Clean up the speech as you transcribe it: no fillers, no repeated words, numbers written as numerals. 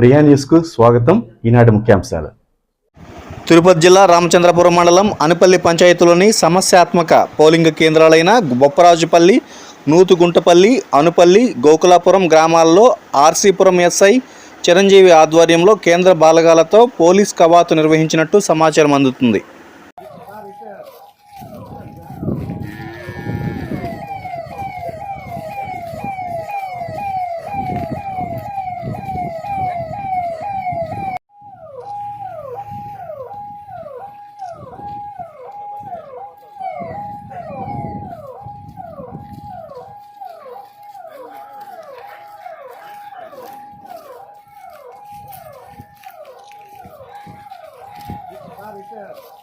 ప్రియా న్యూస్కు స్వాగతం. ఈనాటి ముఖ్యాంశాలు. తిరుపతి జిల్లా రామచంద్రపురం మండలం అనుపల్లి పంచాయతీలోని సమస్యాత్మక పోలింగ్ కేంద్రాలైన బొప్పరాజుపల్లి, నూతుగుంటపల్లి, అనుపల్లి, గోకులాపురం గ్రామాల్లో ఆర్సీపురం ఎస్ఐ చిరంజీవి ఆధ్వర్యంలో కేంద్ర బలగాలతో పోలీస్ కవాతు నిర్వహించినట్టు సమాచారం అందుతుంది. Right there.